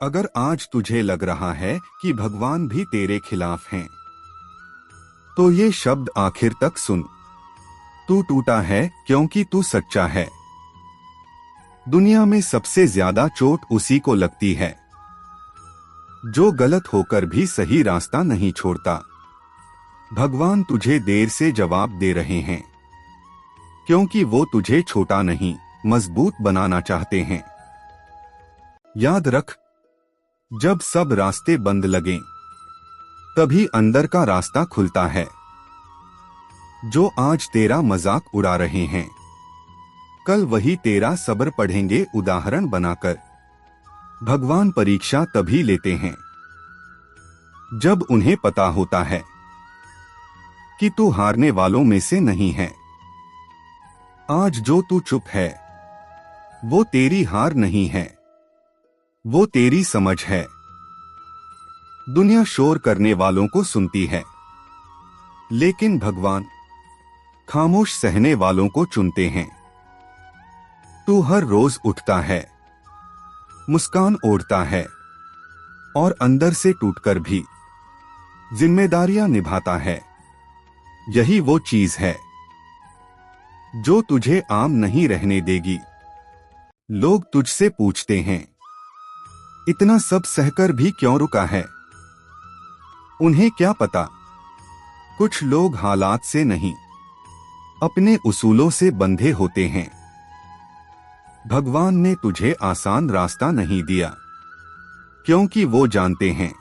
अगर आज तुझे लग रहा है कि भगवान भी तेरे खिलाफ हैं, तो ये शब्द आखिर तक सुन। तू टूटा है क्योंकि तू सच्चा है। दुनिया में सबसे ज्यादा चोट उसी को लगती है जो गलत होकर भी सही रास्ता नहीं छोड़ता। भगवान तुझे देर से जवाब दे रहे हैं क्योंकि वो तुझे छोटा नहीं, मजबूत बनाना चाहते हैं। याद रख, जब सब रास्ते बंद लगें, तभी अंदर का रास्ता खुलता है। जो आज तेरा मजाक उड़ा रहे हैं, कल वही तेरा सब्र पढ़ेंगे उदाहरण बनाकर। भगवान परीक्षा तभी लेते हैं जब उन्हें पता होता है कि तू हारने वालों में से नहीं है। आज जो तू चुप है, वो तेरी हार नहीं है, वो तेरी समझ है। दुनिया शोर करने वालों को सुनती है, लेकिन भगवान खामोश सहने वालों को चुनते हैं। तू हर रोज उठता है, मुस्कान ओढ़ता है और अंदर से टूटकर भी जिम्मेदारियां निभाता है। यही वो चीज है जो तुझे आम नहीं रहने देगी। लोग तुझसे पूछते हैं, इतना सब सहकर भी क्यों रुका है? उन्हें क्या पता, कुछ लोग हालात से नहीं, अपने उसूलों से बंधे होते हैं। भगवान ने तुझे आसान रास्ता नहीं दिया क्योंकि वो जानते हैं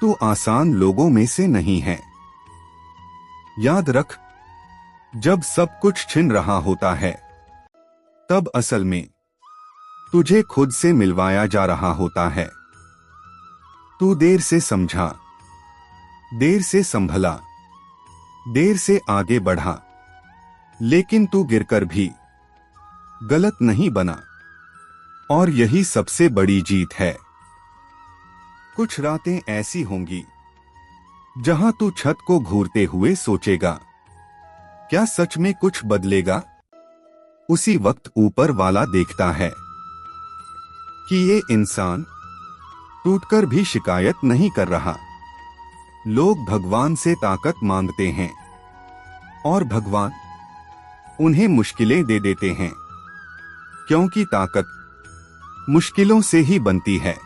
तू आसान लोगों में से नहीं है। याद रख, जब सब कुछ छिन रहा होता है, तब असल में तुझे खुद से मिलवाया जा रहा होता है। तू देर से समझा, देर से संभला, देर से आगे बढ़ा, लेकिन तू गिरकर भी गलत नहीं बना। और यही सबसे बड़ी जीत है। कुछ रातें ऐसी होंगी जहां तू छत को घूरते हुए सोचेगा, क्या सच में कुछ बदलेगा? उसी वक्त ऊपर वाला देखता है कि ये इंसान टूटकर भी शिकायत नहीं कर रहा। लोग भगवान से ताकत मांगते हैं और भगवान उन्हें मुश्किलें दे देते हैं, क्योंकि ताकत मुश्किलों से ही बनती है।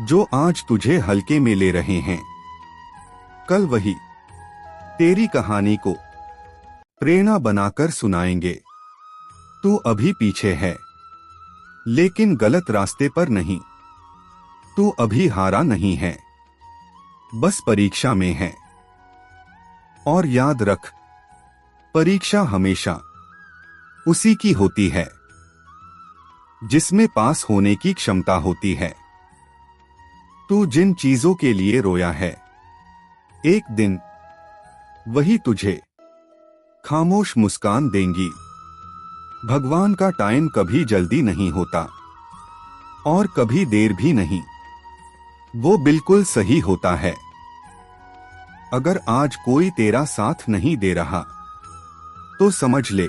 जो आज तुझे हल्के में ले रहे हैं, कल वही तेरी कहानी को प्रेरणा बनाकर सुनाएंगे। तू अभी पीछे है, लेकिन गलत रास्ते पर नहीं। तू अभी हारा नहीं है, बस परीक्षा में है। और याद रख, परीक्षा हमेशा उसी की होती है जिसमें पास होने की क्षमता होती है। तू जिन चीजों के लिए रोया है, एक दिन वही तुझे खामोश मुस्कान देंगी। भगवान का टाइम कभी जल्दी नहीं होता और कभी देर भी नहीं, वो बिल्कुल सही होता है। अगर आज कोई तेरा साथ नहीं दे रहा, तो समझ ले,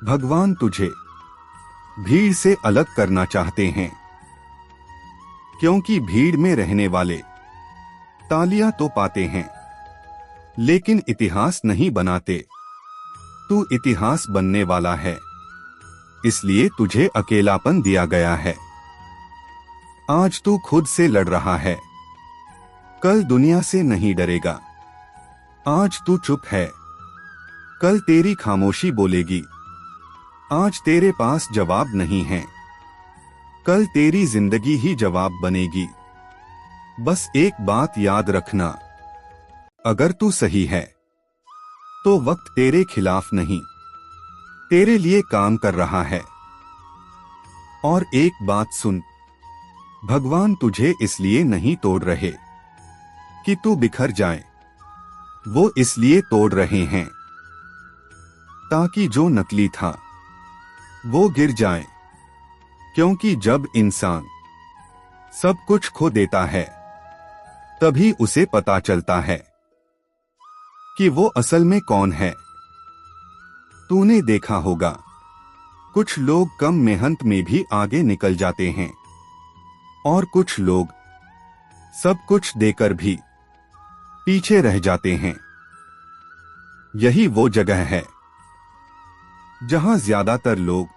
भगवान तुझे भीड़ से अलग करना चाहते हैं। क्योंकि भीड़ में रहने वाले तालियां तो पाते हैं, लेकिन इतिहास नहीं बनाते। तू इतिहास बनने वाला है, इसलिए तुझे अकेलापन दिया गया है। आज तू खुद से लड़ रहा है, कल दुनिया से नहीं डरेगा। आज तू चुप है, कल तेरी खामोशी बोलेगी। आज तेरे पास जवाब नहीं है, कल तेरी जिंदगी ही जवाब बनेगी। बस एक बात याद रखना, अगर तू सही है, तो वक्त तेरे खिलाफ नहीं, तेरे लिए काम कर रहा है। और एक बात सुन, भगवान तुझे इसलिए नहीं तोड़ रहे कि तू बिखर जाए, वो इसलिए तोड़ रहे हैं ताकि जो नकली था वो गिर जाए। क्योंकि जब इंसान सब कुछ खो देता है, तभी उसे पता चलता है कि वो असल में कौन है। तूने देखा होगा, कुछ लोग कम मेहनत में भी आगे निकल जाते हैं और कुछ लोग सब कुछ देकर भी पीछे रह जाते हैं। यही वो जगह है जहां ज्यादातर लोग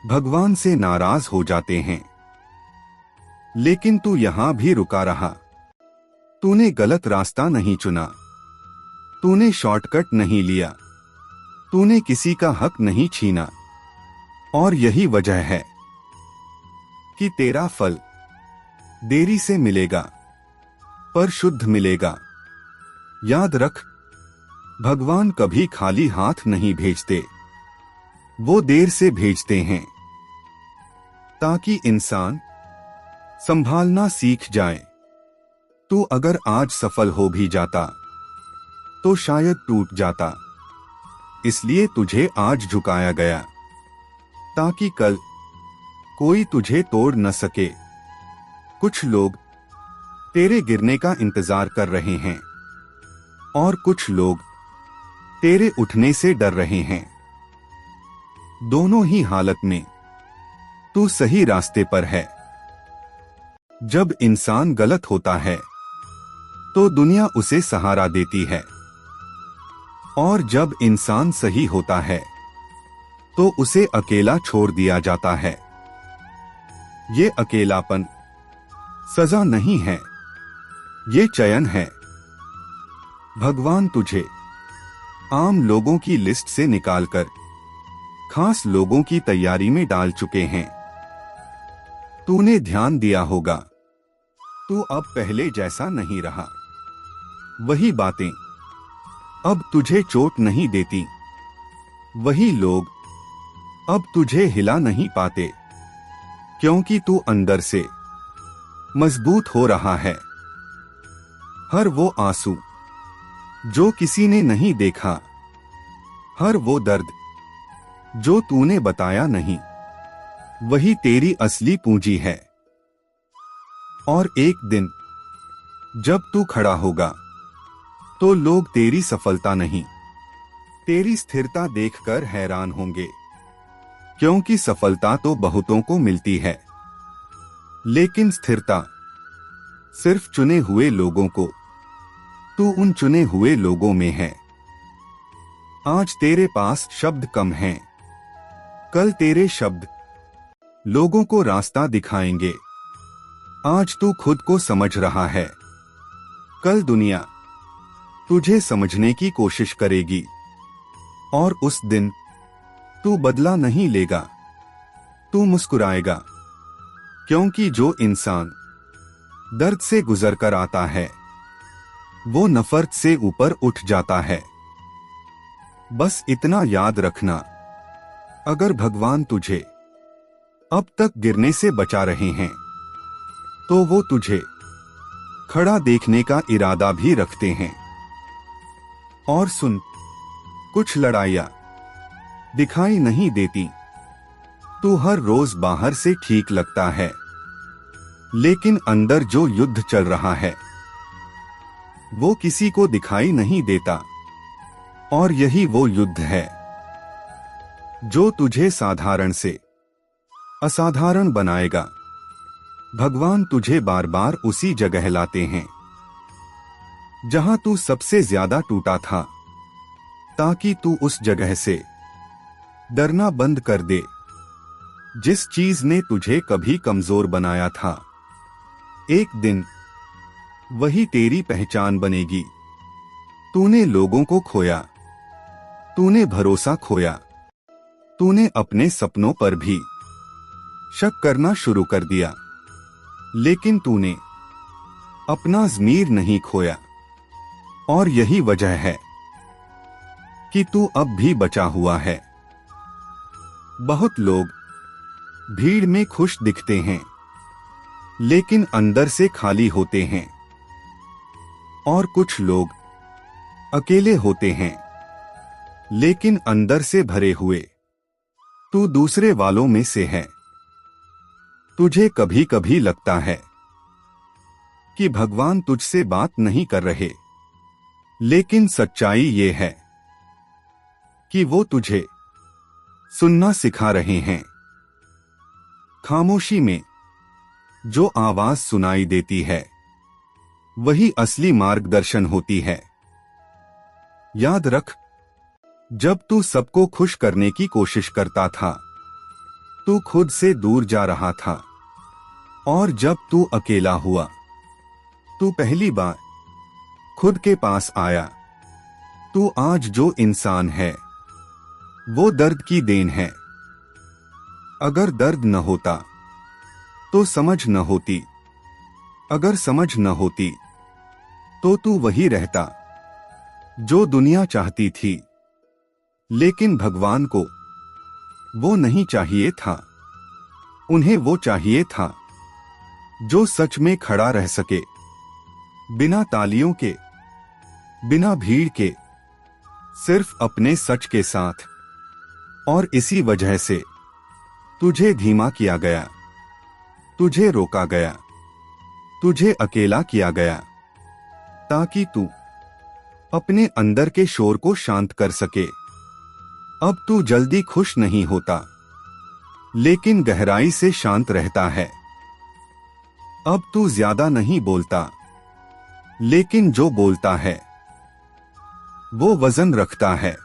भगवान से नाराज हो जाते हैं। लेकिन तू यहां भी रुका रहा। तूने गलत रास्ता नहीं चुना, तूने शॉर्टकट नहीं लिया, तूने किसी का हक नहीं छीना। और यही वजह है कि तेरा फल देरी से मिलेगा पर शुद्ध मिलेगा। याद रख, भगवान कभी खाली हाथ नहीं भेजते, वो देर से भेजते हैं ताकि इंसान संभालना सीख जाए। तू अगर आज सफल हो भी जाता तो शायद टूट जाता, इसलिए तुझे आज झुकाया गया ताकि कल कोई तुझे तोड़ न सके। कुछ लोग तेरे गिरने का इंतजार कर रहे हैं और कुछ लोग तेरे उठने से डर रहे हैं। दोनों ही हालत में तू सही रास्ते पर है। जब इंसान गलत होता है तो दुनिया उसे सहारा देती है, और जब इंसान सही होता है तो उसे अकेला छोड़ दिया जाता है। ये अकेलापन सजा नहीं है, ये चयन है। भगवान तुझे आम लोगों की लिस्ट से निकालकर खास लोगों की तैयारी में डाल चुके हैं। तूने ध्यान दिया होगा, तू अब पहले जैसा नहीं रहा। वही बातें अब तुझे चोट नहीं देती, वही लोग अब तुझे हिला नहीं पाते, क्योंकि तू अंदर से मजबूत हो रहा है। हर वो आंसू जो किसी ने नहीं देखा, हर वो दर्द जो तूने बताया नहीं, वही तेरी असली पूंजी है। और एक दिन जब तू खड़ा होगा तो लोग तेरी सफलता नहीं, तेरी स्थिरता देखकर हैरान होंगे, क्योंकि सफलता तो बहुतों को मिलती है, लेकिन स्थिरता सिर्फ चुने हुए लोगों को। तू उन चुने हुए लोगों में है। आज तेरे पास शब्द कम हैं, कल तेरे शब्द लोगों को रास्ता दिखाएंगे। आज तू खुद को समझ रहा है, कल दुनिया तुझे समझने की कोशिश करेगी। और उस दिन तू बदला नहीं लेगा, तू मुस्कुराएगा, क्योंकि जो इंसान दर्द से गुजरकर आता है वो नफरत से ऊपर उठ जाता है। बस इतना याद रखना, अगर भगवान तुझे अब तक गिरने से बचा रहे हैं तो वो तुझे खड़ा देखने का इरादा भी रखते हैं। और सुन, कुछ लड़ाइयां दिखाई नहीं देती। तू हर रोज बाहर से ठीक लगता है, लेकिन अंदर जो युद्ध चल रहा है वो किसी को दिखाई नहीं देता। और यही वो युद्ध है जो तुझे साधारण से असाधारण बनाएगा। भगवान तुझे बार बार उसी जगह लाते हैं जहां तू सबसे ज्यादा टूटा था, ताकि तू उस जगह से डरना बंद कर दे जिस चीज ने तुझे कभी कमजोर बनाया था। एक दिन वही तेरी पहचान बनेगी। तूने लोगों को खोया, तूने भरोसा खोया, तूने अपने सपनों पर भी शक करना शुरू कर दिया, लेकिन तूने अपना ज़मीर नहीं खोया। और यही वजह है कि तू अब भी बचा हुआ है। बहुत लोग भीड़ में खुश दिखते हैं, लेकिन अंदर से खाली होते हैं। और कुछ लोग अकेले होते हैं, लेकिन अंदर से भरे हुए। तू दूसरे वालों में से है। तुझे कभी कभी लगता है कि भगवान तुझसे बात नहीं कर रहे, लेकिन सच्चाई ये है कि वो तुझे सुनना सिखा रहे हैं। खामोशी में जो आवाज सुनाई देती है वही असली मार्गदर्शन होती है। याद रख, जब तू सबको खुश करने की कोशिश करता था तू खुद से दूर जा रहा था, और जब तू अकेला हुआ तू पहली बार खुद के पास आया। तू आज जो इंसान है वो दर्द की देन है। अगर दर्द न होता तो समझ न होती, अगर समझ न होती तो तू वही रहता जो दुनिया चाहती थी, लेकिन भगवान को वो नहीं चाहिए था। उन्हें वो चाहिए था जो सच में खड़ा रह सके, बिना तालियों के, बिना भीड़ के, सिर्फ अपने सच के साथ। और इसी वजह से तुझे धीमा किया गया, तुझे रोका गया, तुझे अकेला किया गया, ताकि तू अपने अंदर के शोर को शांत कर सके। अब तू जल्दी खुश नहीं होता, लेकिन गहराई से शांत रहता है। अब तू ज्यादा नहीं बोलता, लेकिन जो बोलता है वो वजन रखता है।